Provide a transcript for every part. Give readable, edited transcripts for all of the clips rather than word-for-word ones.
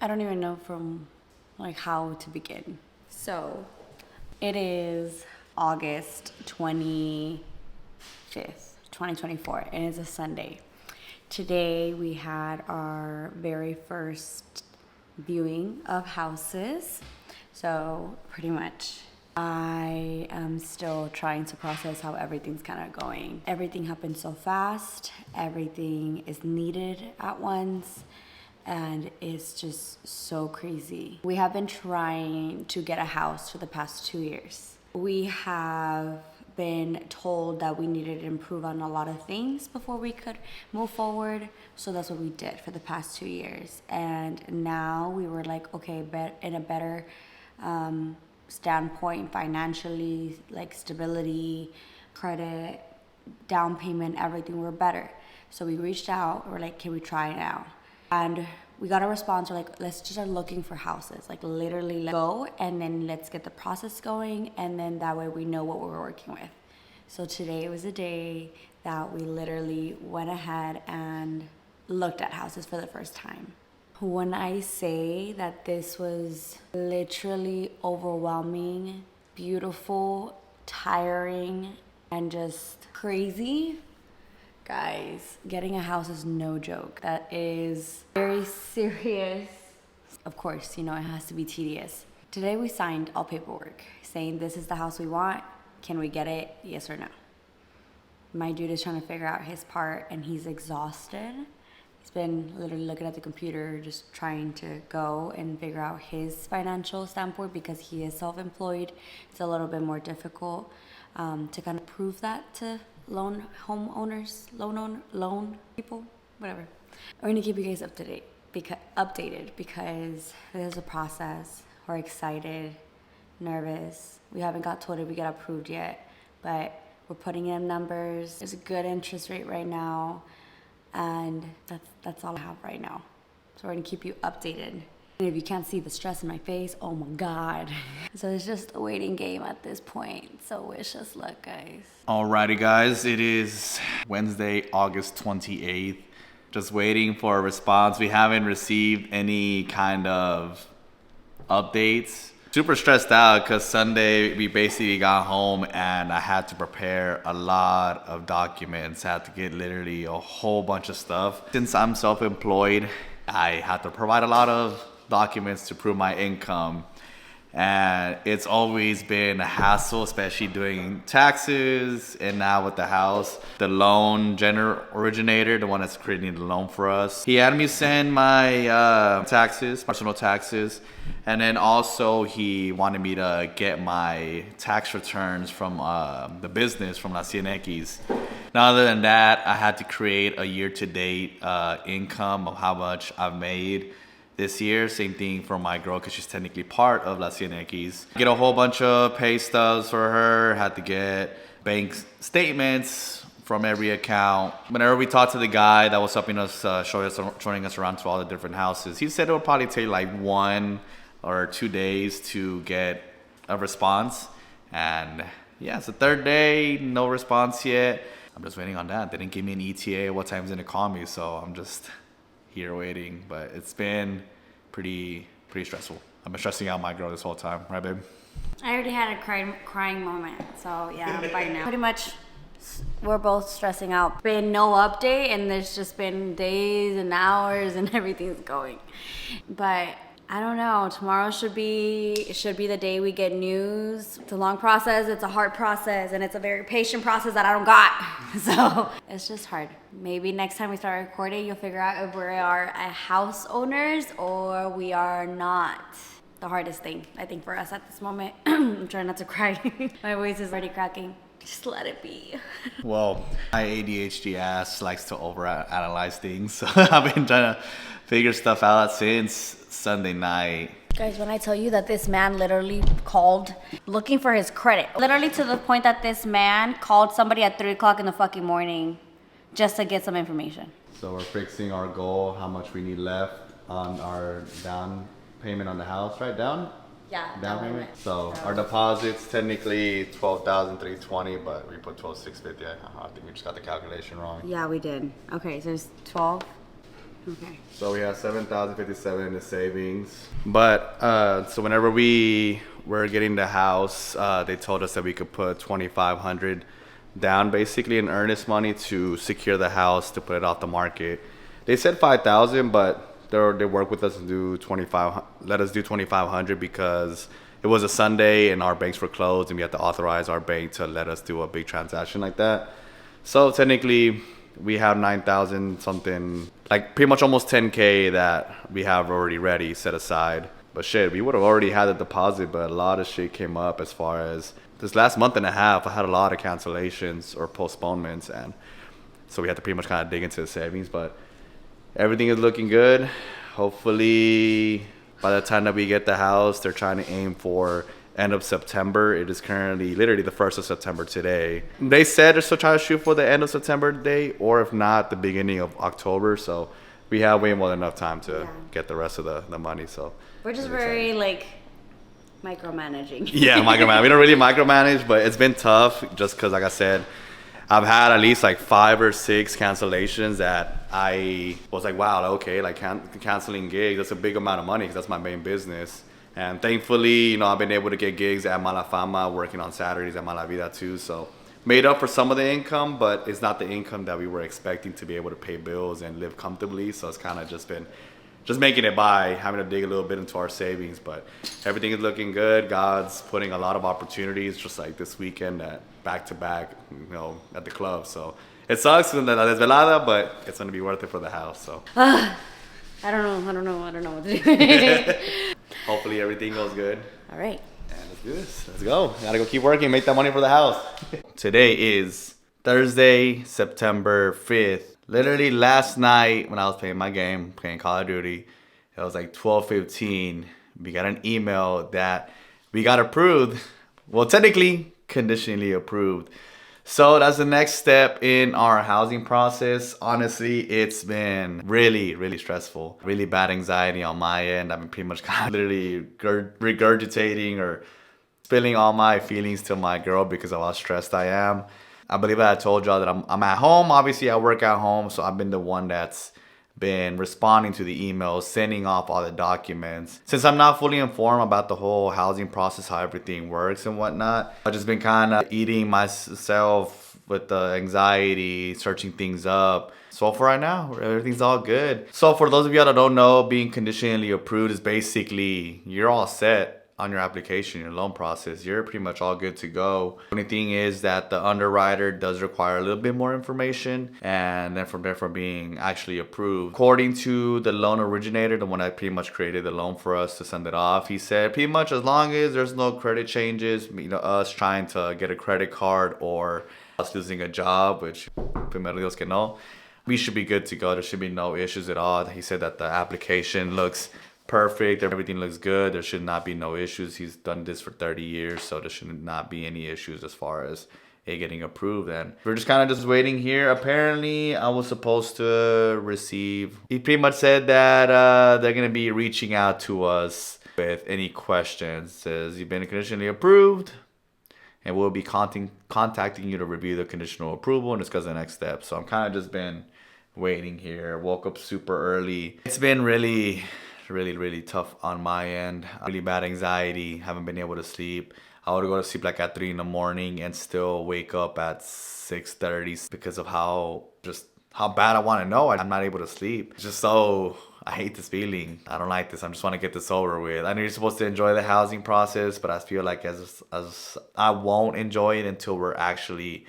I don't even know from like how to begin. So it is August 25th, 2024, and it's a Sunday. Today we had our very first viewing of houses. So pretty much I am still trying to process how everything's kind of going. Everything happened so fast. Everything is needed at once. And it's just so crazy. We have been trying to get a house for the past 2 years. We have been told that we needed to improve on a lot of things before we could move forward. So that's what we did for the past 2 years. And now we were like, okay, in a better standpoint financially, like stability, credit, down payment, everything, we're better. So we reached out, we're like, can we try it out? And we got a response, we're like, let's just start looking for houses. Like literally let's go and then let's get the process going, and then that way we know what we're working with. So today was a day that we literally went ahead and looked at houses for the first time. When I say that this was literally overwhelming, beautiful, tiring, and just crazy, guys, getting a house is no joke. That is very serious. Of course, you know, it has to be tedious. Today we signed all paperwork saying this is the house we want. Can we get it? Yes or no? My dude is trying to figure out his part and he's exhausted. He's been literally looking at the computer, just trying to go and figure out his financial standpoint because he is self-employed. It's a little bit more difficult to kind of prove that to loan people, whatever. We're gonna keep you guys updated because there's a process. We're excited, nervous. We haven't got told if we get approved yet, but we're putting in numbers. There's a good interest rate right now, and that's all I have right now. So we're gonna keep you updated. And if you can't see the stress in my face, oh my God. So it's just a waiting game at this point. So wish us luck, guys. Alrighty, guys. It is Wednesday, August 28th. Just waiting for a response. We haven't received any kind of updates. Super stressed out because Sunday we basically got home and I had to prepare a lot of documents. I had to get literally a whole bunch of stuff. Since I'm self-employed, I had to provide a lot of documents to prove my income, and it's always been a hassle, especially doing taxes. And now with the house, the loan originator, the one that's creating the loan for us, he had me send my taxes, personal taxes, and then also he wanted me to get my tax returns from the business from Las Cienexes. Now, other than that, I had to create a year-to-date income of how much I've made this year. Same thing for my girl because she's technically part of Las Cienexes. Get a whole bunch of pay stubs for her. Had to get bank statements from every account. Whenever we talked to the guy that was helping us, showing us around to all the different houses, he said it would probably take like 1 or 2 days to get a response. And yeah, it's the third day, no response yet. I'm just waiting on that. They didn't give me an ETA, what time's gonna call me, so I'm just here waiting. But it's been pretty stressful. I've been stressing out my girl this whole time, right, babe? I already had a crying moment, so yeah, I'm fine now. Pretty much, we're both stressing out. Been no update, and there's just been days and hours, and everything's going. But I don't know. Tomorrow should be the day we get news. It's a long process. It's a hard process, and it's a very patient process that I don't got. So it's just hard. Maybe next time we start recording, you'll figure out if we are a house owners or we are not. The hardest thing, I think, for us at this moment. I'm trying not to cry. My voice is already cracking. Just let it be. Well, my ADHD ass likes to overanalyze things, so I've been trying to figure stuff out since Sunday night. Guys, when I tell you that this man literally called looking for his credit, literally to the point that this man called somebody at 3 o'clock in the fucking morning just to get some information. So we're fixing our goal, how much we need left on our down payment on the house, right? Down payment. So our deposit's technically $12,320, but we put $12,650. I think we just got the calculation wrong. Yeah, we did. Okay, so there's 12. Okay. So we have 7,057 in the savings. But so whenever we were getting the house, they told us that we could put 2,500 down, basically in earnest money to secure the house to put it off the market. They said 5,000, but they work with us and do 25. Let us do 2,500 because it was a Sunday and our banks were closed, and we had to authorize our bank to let us do a big transaction like that. So technically, we have 9,000 something, like pretty much almost 10K that we have already ready set aside. But shit, we would have already had the deposit, but a lot of shit came up as far as this last month and a half. I had a lot of cancellations or postponements, and so we had to pretty much kind of dig into the savings. But everything is looking good. Hopefully, by the time that we get the house, they're trying to aim for end of September. It is currently literally the 1st of September today. They said they're still trying to shoot for the end of September date, or if not, the beginning of October. So we have way more than enough time to get the rest of the money. So we're just very like micromanaging. Yeah, micromanage. We don't really micromanage, but it's been tough just because, like I said, I've had at least like 5 or 6 cancellations that I was like, wow, okay, like canceling gigs, that's a big amount of money because that's my main business. And thankfully, you know, I've been able to get gigs at Malafama, working on Saturdays at Malavida too. So made up for some of the income, but it's not the income that we were expecting to be able to pay bills and live comfortably. So it's kind of just been making it by, having to dig a little bit into our savings. But everything is looking good. God's putting a lot of opportunities, just like this weekend at back-to-back, you know, at the club. So it sucks in the desvelada, but it's going to be worth it for the house. So I don't know what to do. hopefully everything goes good. All right. And let's do this. Let's go. Gotta go keep working, make that money for the house. Today is Thursday, September 5th. Literally last night when I was playing my game, playing Call of Duty, it was like 12:15. We got an email that we got approved. Well, technically, conditionally approved. So that's the next step in our housing process. Honestly, it's been really, really stressful. Really bad anxiety on my end. I've been pretty much kind of literally regurgitating or spilling all my feelings to my girl because of how stressed I am. I believe I told y'all that I'm at home. Obviously, I work at home, so I've been the one that's been responding to the emails, sending off all the documents. Since I'm not fully informed about the whole housing process, how everything works and whatnot, I've just been kind of eating myself with the anxiety, searching things up. So for right now, everything's all good. So for those of y'all that don't know, being conditionally approved is basically you're all set on your application, your loan process. You're pretty much all good to go. The only thing is that the underwriter does require a little bit more information, and then from there, for being actually approved. According to the loan originator, the one that pretty much created the loan for us to send it off, he said pretty much as long as there's no credit changes, you know, us trying to get a credit card or us losing a job, which primero Dios que no, we should be good to go. There should be no issues at all. He said that the application looks perfect, everything looks good, there should not be no issues. He's done this for 30 years, so there should not be any issues as far as it getting approved. And we're just kind of just waiting here. Apparently I was supposed to receive, he pretty much said that they're gonna be reaching out to us with any questions. Says you've been conditionally approved and we'll be contacting you to review the conditional approval and discuss the next steps. So I'm kind of just been waiting here. Woke up super early. It's been really tough on my end. Really bad anxiety. Haven't been able to sleep. I would go to sleep like at 3 in the morning and still wake up at 6:30 because of how bad I want to know. I'm not able to sleep. It's just so, I hate this feeling. I don't like this. I just want to get this over with. I know you're supposed to enjoy the housing process, but I feel like as I won't enjoy it until we're actually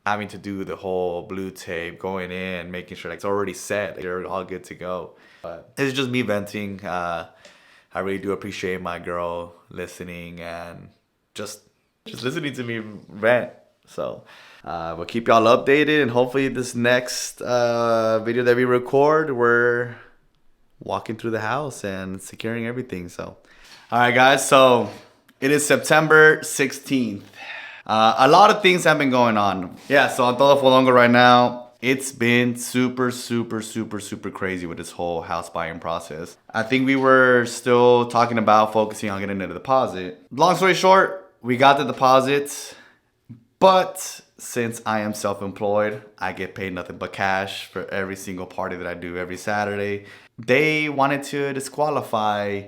having to do the whole blue tape, going in, making sure like it's already set, they're all good to go. But it's just me venting. I really do appreciate my girl listening and just listening to me vent. So we'll keep y'all updated, and hopefully this next video that we record, we're walking through the house and securing everything. So all right guys, so it is September 16th. A lot of things have been going on. Yeah, so on Todo Folongo right now, it's been super crazy with this whole house buying process. I think we were still talking about focusing on getting a deposit. Long story short, we got the deposits, but since I am self-employed, I get paid nothing but cash for every single party that I do every Saturday. They wanted to disqualify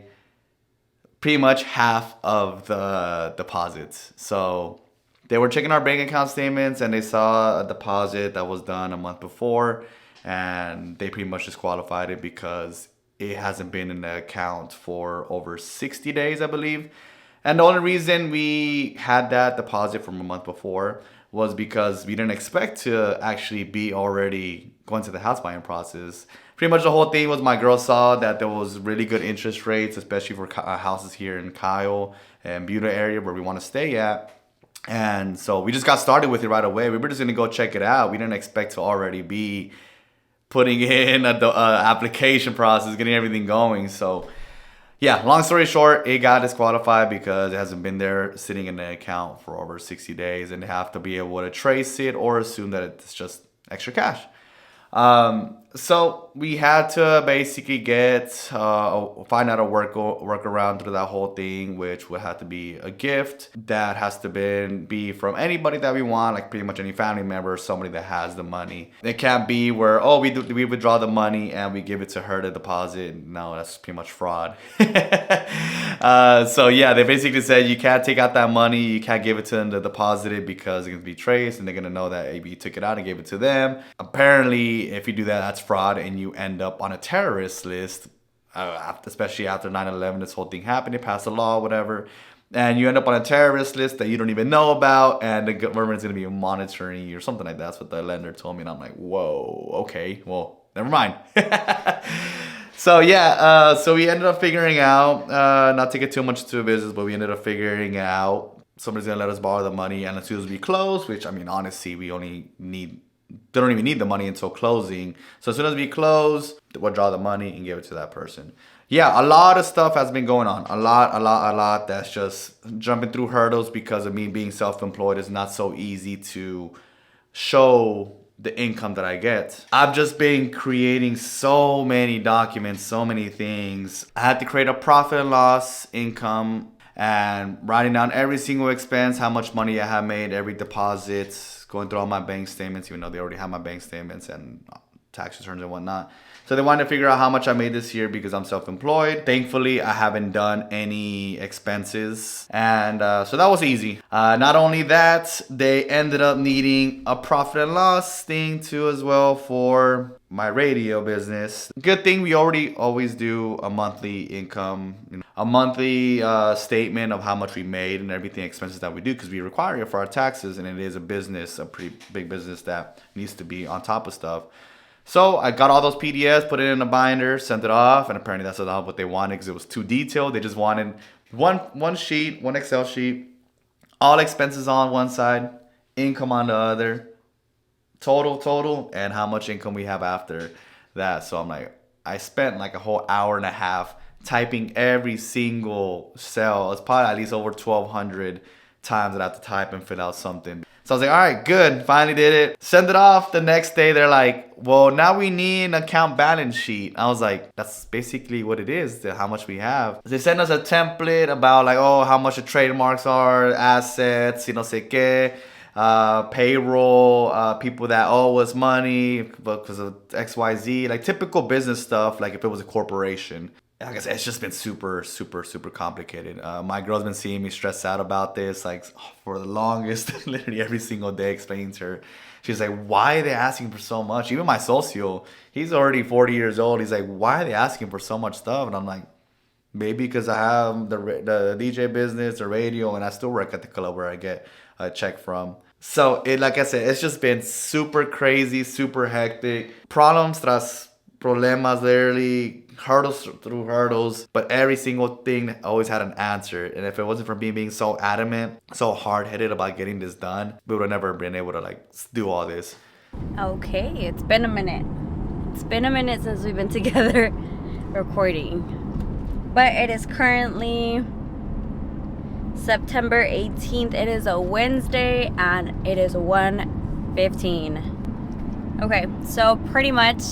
pretty much half of the deposits. So they were checking our bank account statements and they saw a deposit that was done a month before, and they pretty much disqualified it because it hasn't been in the account for over 60 days, I believe. And the only reason we had that deposit from a month before was because we didn't expect to actually be already going through the house buying process. Pretty much the whole thing was my girl saw that there was really good interest rates, especially for houses here in Kyle and Buda area where we want to stay at. And so we just got started with it right away. We were just going to go check it out. We didn't expect to already be putting in the application process, getting everything going. So yeah, long story short, it got disqualified because it hasn't been there sitting in the account for over 60 days, and they have to be able to trace it or assume that it's just extra cash. So we had to basically find out a workaround through that whole thing, which would have to be a gift that has to be from anybody that we want, like pretty much any family member or somebody that has the money. It can't be where, we withdraw the money and we give it to her to deposit. No, that's pretty much fraud. So yeah, they basically said you can't take out that money, you can't give it to them to deposit it because it's gonna be traced and they're gonna know that AB took it out and gave it to them. Apparently, if you do that, that's fraud, and you end up on a terrorist list, especially after 9/11, this whole thing happened, they passed a law, whatever, and you end up on a terrorist list that you don't even know about, and the government's going to be monitoring you or something like that. That's what the lender told me, and I'm like, whoa, okay, well, never mind. So yeah, so we ended up figuring out, not to get too much to business, but we ended up figuring out somebody's going to let us borrow the money, and as soon as we close, which, I mean, honestly, they don't even need the money until closing. So as soon as we close, we'll draw the money and give it to that person. Yeah, a lot of stuff has been going on. A lot. That's just jumping through hurdles because of me being self-employed. It's not so easy to show the income that I get. I've just been creating so many documents, so many things. I had to create a profit and loss income and writing down every single expense, how much money I have made, every deposit, going through all my bank statements, even though they already have my bank statements and tax returns and whatnot. So they wanted to figure out how much I made this year because I'm self-employed. Thankfully, I haven't done any expenses. And so that was easy. Not only that, they ended up needing a profit and loss thing too as well for my radio business. Good thing we always do a monthly income, a monthly statement of how much we made and everything expenses that we do because we require it for our taxes, and it is a business, a pretty big business that needs to be on top of stuff. So I got all those PDFs, put it in a binder, sent it off, and apparently that's not what they wanted because it was too detailed. They just wanted one sheet, one Excel sheet, all expenses on one side, income on the other, total, and how much income we have after that. So I'm like, I spent like a whole hour and a half typing every single cell. It's probably at least over 1,200 times that I have to type and fill out something. So I was like, all right, good. Finally did it. Send it off. The next day, they're like, well, now we need an account balance sheet. I was like, that's basically what it is, how much we have. They sent us a template about like, how much the trademarks are, assets, no sé qué, payroll, people that owe us money because of XYZ, like typical business stuff, like if it was a corporation. Like I said, it's just been super complicated. My girl's been seeing me stressed out about this, like for the longest, literally every single day, explaining to her. She's like, why are they asking for so much? Even my socio, he's already 40 years old. He's like, why are they asking for so much stuff? And I'm like, maybe because I have the DJ business, the radio, and I still work at the club where I get a check from. So like I said, it's just been super crazy, super hectic. Problems tras problemas, literally. Hurdles through hurdles, but every single thing always had an answer. And if it wasn't for me being so adamant, so hard-headed about getting this done, we would have never been able to like do all this. Okay, it's been a minute. It's been a minute since we've been together recording. But it is currently September 18th. It is a Wednesday and it is 1:15. Okay, so pretty much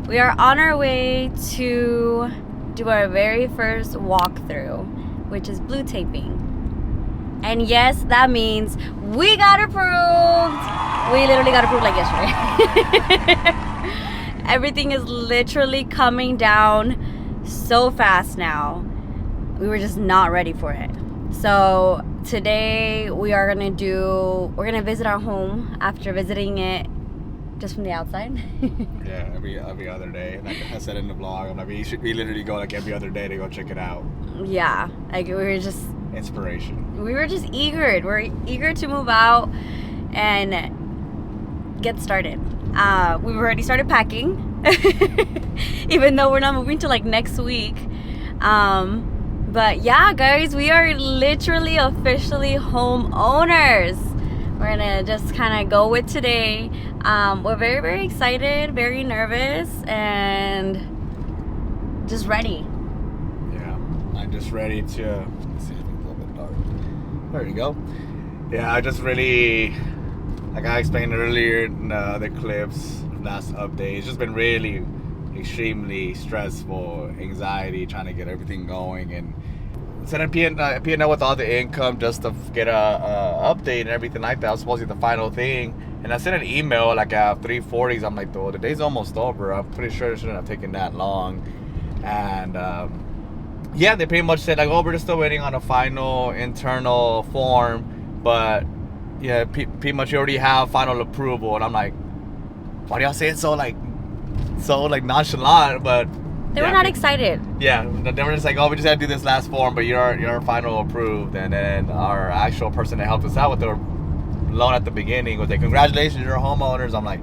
we are on our way to do our very first walkthrough, which is blue taping. And yes, that means we got approved. We literally got approved like yesterday. Everything is literally coming down so fast now. We were just not ready for it. So today we're gonna visit our home after visiting it just from the outside. Yeah, every other day. Like I said in the vlog, I'm like, we literally go like every other day to go check it out. Yeah, like we were just Inspiration. We were just eager. We're eager to move out and get started. We've already started packing, even though we're not moving till like next week. But yeah, guys, we are literally officially homeowners. We're gonna just kind of go with today. We're very, very excited, very nervous, and just ready. Yeah, I'm just ready to. Let's see if it's a little bit dark. There you go. Yeah, I just really, like I explained earlier in the clips, last update. It's just been really extremely stressful, anxiety, trying to get everything going, and sending P&L with all the income just to get a update and everything like that. It was supposed to be the final thing, and I sent an email like at 3:40. I'm like, the day's almost over. I'm pretty sure it shouldn't have taken that long, and yeah, they pretty much said like, oh, we're just still waiting on a final internal form, but yeah, pretty much you already have final approval. And I'm like, why do y'all say it so nonchalant? But They were not excited. yeah, they were just like, oh, we just had to do this last form, but you're final approved. And then our actual person that helped us out with the loan at the beginning was like, congratulations, you're homeowners. I'm like,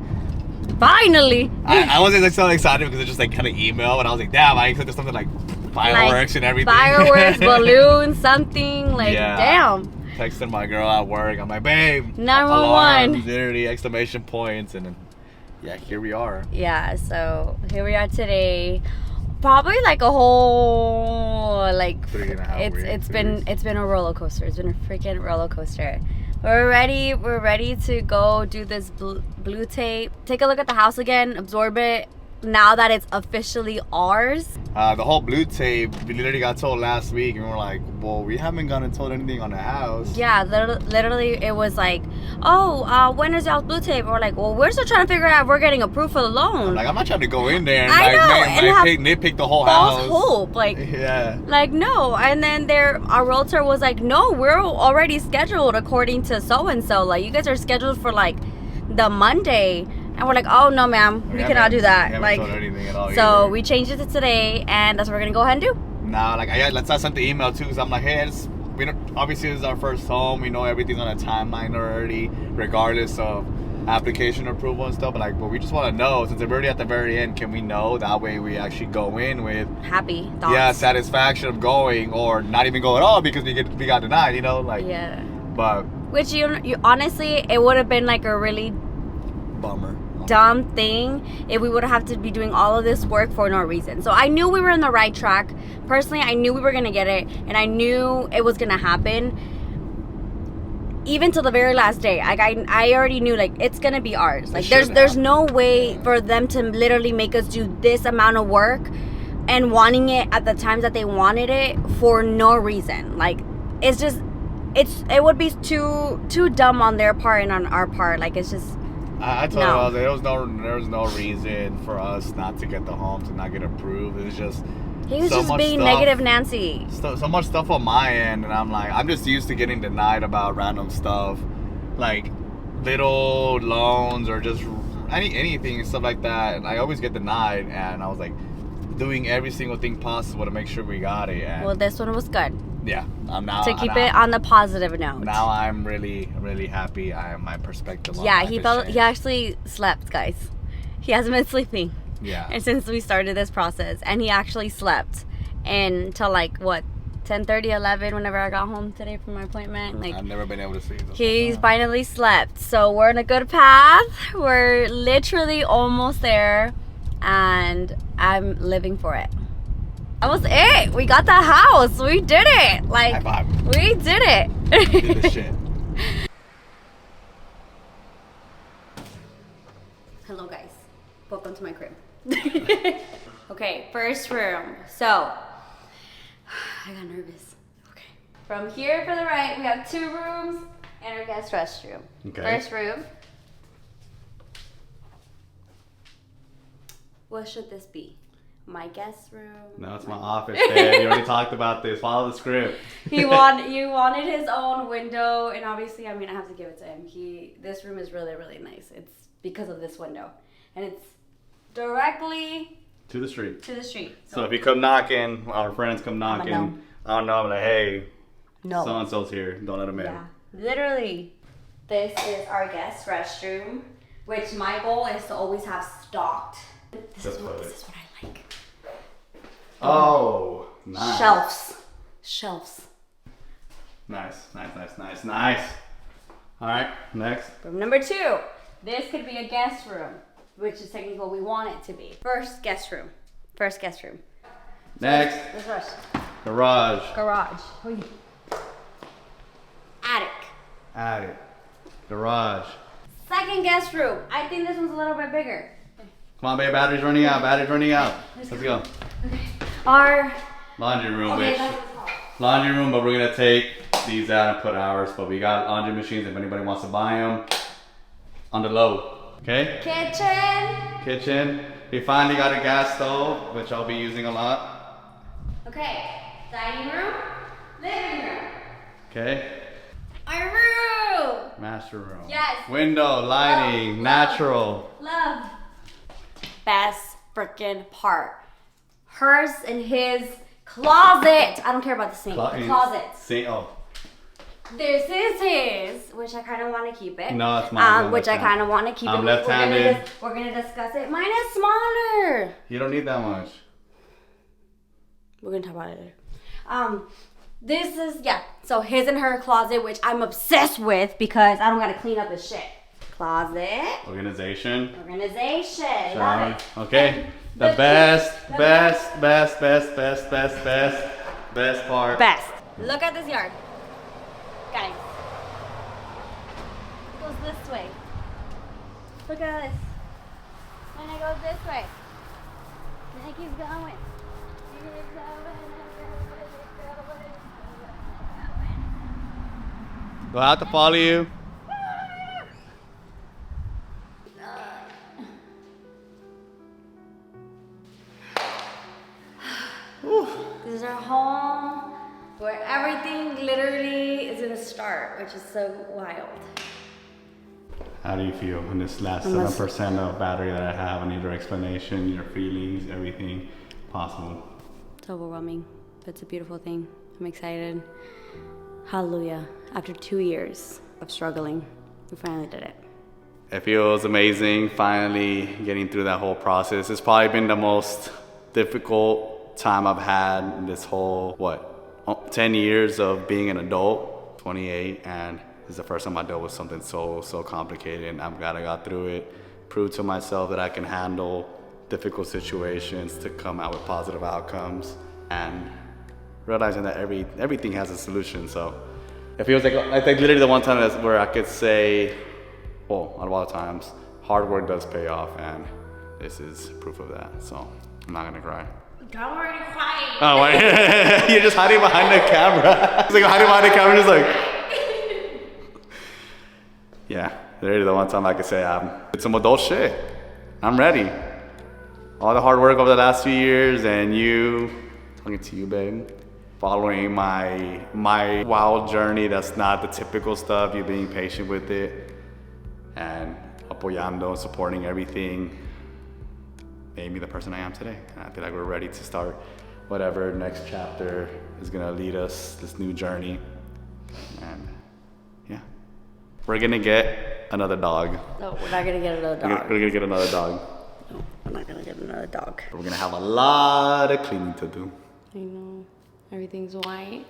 Finally. I wasn't like so excited because it's just like kind of email, and I was like, damn, I expected something like fireworks and everything. Fireworks, balloons, something like, Yeah. damn. Texting my girl at work. I'm like, babe, 911. alarms, literally exclamation points, and then yeah, here we are. Yeah, so here we are today. Probably like a whole like 3.5 weeks. it's been a roller coaster. It's been a freaking roller coaster. We're ready to go do this blue tape. Take a look at the house again, absorb it. Now that it's officially ours. The whole blue tape, we literally got told last week, and we're like, well, we haven't gotten told anything on the house. Yeah, literally it was like, oh, when is y'all's blue tape? We're like, well, we're still trying to figure out if we're getting approved for the loan. Like, I'm not trying to go in there and I know, and nitpick the whole false house. hope, like, yeah. like no. And then our realtor was like, no, we're already scheduled according to so and so. Like, you guys are scheduled for like the Monday. And we're like, oh no, ma'am, we cannot do that. Like, told anything at all so either. we changed it to today, and that's what we're gonna go ahead and do. Nah, like I sent the email too, because I'm like, hey, obviously this is our first home. We know everything's on a timeline already, regardless of application approval and stuff. But we just want to know, since we're already at the very end, can we know? That way we actually go in with happy thoughts. Yeah, satisfaction of going, or not even go at all because we got denied. Yeah. But which you honestly, it would have been like a really bummer. Dumb thing if we would have to be doing all of this work for no reason. So I knew we were on the right track. Personally, I knew we were gonna get it, and I knew it was gonna happen. Even till the very last day, like I already knew like it's gonna be ours. Like there's no way for them to literally make us do this amount of work and wanting it at the times that they wanted it for no reason. Like it's just it would be too dumb on their part and on our part. Like it's just. I told her there was no reason for us not to get the home, to not get approved. It was just he was just being negative Nancy. So much stuff on my end, and I'm like, I'm just used to getting denied about random stuff, like little loans or just anything and stuff like that. And I always get denied, and I was like doing every single thing possible to make sure we got it. And well, this one was good. Yeah, I'm now to keep it on the positive note. Now I'm really, really happy. My perspective. On he actually slept, guys. He hasn't been sleeping. Yeah. And since we started this process, and he actually slept until like what 10:30, 11 whenever I got home today from my appointment. Like I've never been able to sleep. He's finally slept, so we're in a good path. We're literally almost there, and I'm living for it. That was it. We got the house. We did it. Like, high five. We did it. We did the shit. Hello, guys. Welcome to my crib. Okay, first room. So, I got nervous. Okay. From here for the right, we have 2 rooms and our guest restroom. Okay. First room. What should this be? My guest room? No, it's my office, babe. You already talked about this. Follow the script. You wanted his own window, and obviously, I mean, I have to give it to him. This room is really, really nice. It's because of this window, and it's directly To the street. to the street. So if you come knocking, our friends come knocking, no. I don't know, I'm like, hey, No. so-and-so's here. Don't let them in. Yeah, literally. This is our guest restroom, which my goal is to always have stocked. This is what I like. Oh, nice. Shelves. Nice. All right, next. Room number 2. This could be a guest room, which is technically what we want it to be. First guest room. Next, This first. garage. Attic. Garage. Second guest room. I think this one's a little bit bigger. Come on, babe, battery's running out. Let's go. Our Laundry room, okay, bitch. that's what's called. Laundry room, but we're gonna take these out and put ours. But we got laundry machines if anybody wants to buy them. On the low, okay? Kitchen. We finally got a gas stove, which I'll be using a lot. Okay. Dining room. Living room. Okay. Our room. Master room. Yes. Window, lighting, Love. natural. Love. Best freaking part. Hers and his closet. I don't care about the sink. The closet. Sink. Oh. This is his, which I kind of want to keep it. No, it's mine. Which I kind of want to keep I'm it. left-handed. We're gonna discuss it. Mine is smaller. You don't need that much. We're gonna talk about it later. This is so his and her closet, which I'm obsessed with because I don't gotta clean up his shit. Closet. Organization. Love it. Okay. The best part. Best. Look at this yard. Guys. It goes this way. Look at this. And it goes this way. And it keeps going. Do I have to follow you? This is our home where everything literally is gonna start, which is so wild. How do you feel in this last Unless- 7% of battery that I have? I need your explanation, your feelings, everything possible. It's overwhelming, but it's a beautiful thing. I'm excited. Hallelujah. After 2 years of struggling, we finally did it. It feels amazing finally getting through that whole process. It's probably been the most difficult time I've had in this whole, 10 years of being an adult, 28, and this is the first time I dealt with something so complicated, and I'm glad I got through it. Proved to myself that I can handle difficult situations to come out with positive outcomes, and realizing that everything has a solution. So it feels like I think literally the one time that's where I could say, well, a lot of times, hard work does pay off, and this is proof of that. So I'm not gonna cry. Don't already crying. Oh, wait. You're just hiding behind the camera. It's like hiding behind the camera, just like. Yeah, literally the one time I could say it's some adult shit. I'm ready. All the hard work over the last few years, and you, talking to you, babe, following my wild journey. That's not the typical stuff. You being patient with it, and apoyando, supporting everything. Made me the person I am today. And I feel like we're ready to start whatever next chapter is gonna lead us, this new journey. And yeah, we're gonna get another dog. No, we're not gonna get another dog. We're gonna get another dog. No, we're not gonna get another dog. We're gonna have a lot of cleaning to do. I know. Everything's white.